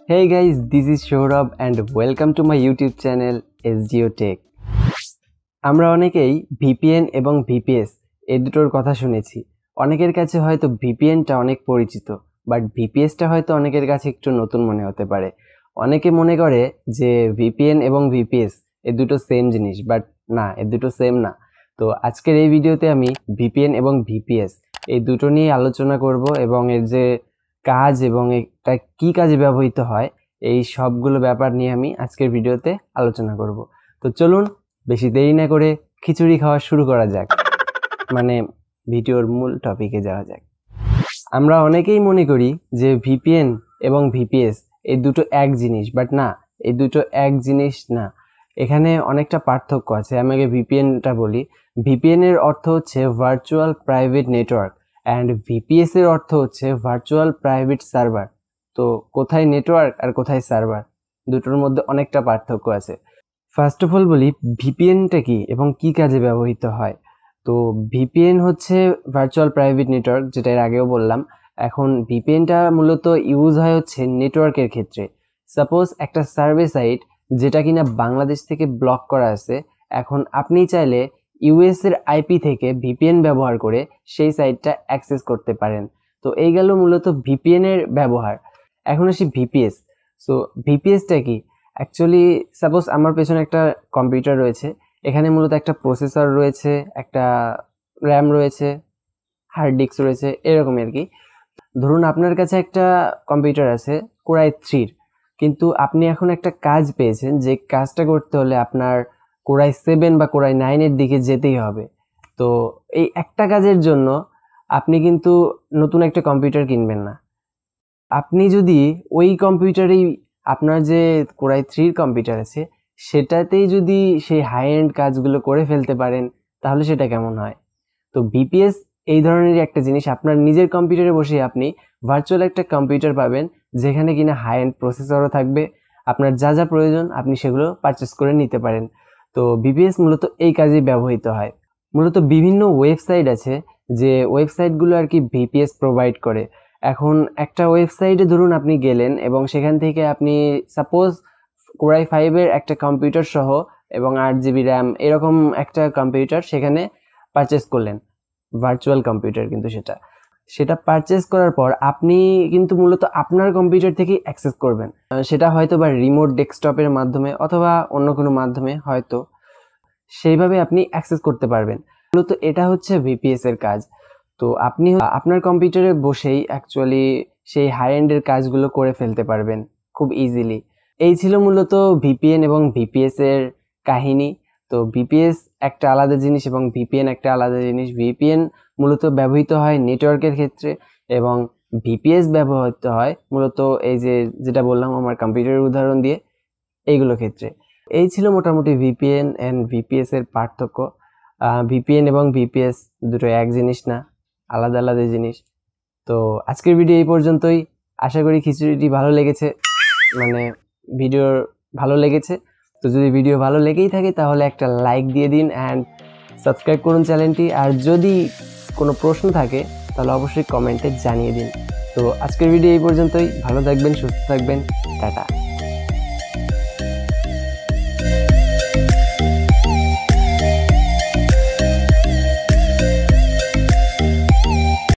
Hey guys, this is Shourab and welcome to my YouTube channel SDO Tech. আমরা অনেকেই VPN এবং VPS এই দুটোর কথা শুনেছি। অনেকের কাছে হয়তো VPNটা অনেক পরিচিত, বাট VPSটা হয়তো অনেকের কাছে একটু নতুন মনে হতে পারে। অনেকে মনে করে যে VPN এবং VPS এই দুটো সেম জিনিস, বাট না, এই দুটো সেম না। তো আজকের এই ভিডিওতে আমি VPN এবং VPS এই দুটো নিয়ে আলোচনা করব এবং এর যে কাজ এবং এটা কি কাজে ব্যবহৃত হয় এই সবগুলো ব্যাপার নিয়ে আমি আজকের ভিডিওতে আলোচনা করব। তো চলুন বেশি দেরি না করে খিচুড়ি খাওয়া শুরু করা যাক, মানে ভিডিওর মূল টপিকে যাওয়া যাক। আমরা অনেকেই মনে করি যে VPN এবং VPS এই দুটো এক জিনিস, বাট না, এই দুটো এক জিনিস না, এখানে অনেকটা পার্থক্য আছে। আমি আগে VPNটা বলি। VPN এর অর্থ হচ্ছে virtual private network and VPS এর অর্থ হচ্ছে ভার্চুয়াল প্রাইভেট সার্ভার। তো কোথায় নেটওয়ার্ক আর কোথায় সার্ভার, দুটোর মধ্যে অনেকটা পার্থক্য আছে। ফার্স্ট অফ অল বলি VPNটা কি এবং কি কাজে ব্যবহৃত হয়। তো VPN হচ্ছে ভার্চুয়াল প্রাইভেট নেটওয়ার্ক, যেটা এর আগেও বললাম। এখন VPNটা মূলত ইউজ হয় হচ্ছে নেটওয়ার্কের ক্ষেত্রে। সাপোজ একটা সার্ভে সাইট যেটা কিনা বাংলাদেশ থেকে ব্লক করা আছে, এখন আপনি চাইলে US এর IP থেকে VPN ব্যবহার করে সেই সাইটটা অ্যাক্সেস করতে পারেন। তো এই গেল মূলত VPN এর ব্যবহার। এখন আসি VPS। সো VPSটা কি? অ্যাকচুয়ালি সাপোজ আমার পেছনে একটা কম্পিউটার রয়েছে, এখানে মূলত একটা প্রসেসর রয়েছে, একটা র্যাম রয়েছে, হার্ড ডিস্ক রয়েছে, এরকম আর কি। ধরুন আপনার কাছে একটা কম্পিউটার আছে Core i3-র, কিন্তু আপনি এখন একটা কাজ পেয়েছেন যে কাজটা করতে হলে আপনার Core i7 বা Core i9-এর দিকে যেতেই হবে। তো এই একটা কাজের জন্য আপনি কিন্তু নতুন একটা কম্পিউটার কিনবেন না। আপনি যদি ওই কম্পিউটারেই আপনার যে Core i3-র কম্পিউটার আছে সেটাতেই যদি সেই হাই এন্ড কাজগুলো করে ফেলতে পারেন, তাহলে সেটা কেমন হয়? তো VPS এই ধরনেরই একটা জিনিস। আপনার নিজের কম্পিউটারে বসে আপনি ভার্চুয়াল একটা কম্পিউটার পাবেন যেখানে কিনা হাই এন্ড প্রসেসরও থাকবে, আপনার যা যা প্রয়োজন আপনি সেগুলো পারচেস করে নিতে পারেন। তো VPS মূলত এই কাজেই ব্যবহৃত হয়। মূলত বিভিন্ন ওয়েবসাইট আছে যে ওয়েবসাইটগুলো আর কি VPS প্রোভাইড করে। এখন একটা ওয়েবসাইটে ধরুন আপনি গেলেন এবং সেখান থেকে আপনি সাপোজ Core i5-এর একটা কম্পিউটার সহ এবং 8GB র্যাম এরকম একটা কম্পিউটার সেখানে পারচেস করলেন, ভার্চুয়াল কম্পিউটার, কিন্তু সেটা পারচেস করার পর আপনি কিন্তু মূলত আপনার কম্পিউটার থেকেই অ্যাক্সেস করবেন। সেটা হয়তো বা রিমোট ডেস্কটপের মাধ্যমে অথবা অন্য কোনো মাধ্যমে হয়তো সেইভাবে আপনি অ্যাক্সেস করতে পারবেন। মূলত এটা হচ্ছে VPS এর কাজ। তো আপনি আপনার কম্পিউটারে বসেই অ্যাকচুয়ালি সেই হাই এন্ডের কাজগুলো করে ফেলতে পারবেন খুব ইজিলি। এই ছিল মূলত VPN এবং VPS এর কাহিনী। তো VPS একটা আলাদা জিনিস এবং VPN একটা আলাদা জিনিস। VPN মূলত ব্যবহৃত হয় নেটওয়ার্কের ক্ষেত্রে এবং VPS ব্যবহৃত হয় মূলত এই যেটা বললাম আমার কম্পিউটারের উদাহরণ দিয়ে, এইগুলো ক্ষেত্রে। এই ছিল মোটামুটি VPN অ্যান্ড VPS এর পার্থক্য। VPN এবং VPS দুটো এক জিনিস না, আলাদা আলাদা জিনিস। তো আজকের ভিডিও এই পর্যন্তই। আশা করি খিচুড়িটি ভালো লেগেছে, মানে ভিডিও ভালো লেগেছে। তো যদি ভিডিও ভালো লেগেই থাকে তাহলে একটা লাইক দিয়ে দিন অ্যান্ড সাবস্ক্রাইব করুন চ্যানেলটি। আর যদি কোনো প্রশ্ন থাকে তাহলে অবশ্যই কমেন্টে জানিয়ে দিন। তো আজকের ভিডিও এই পর্যন্তই। ভালো থাকবেন, সুস্থ থাকবেন, টাটা।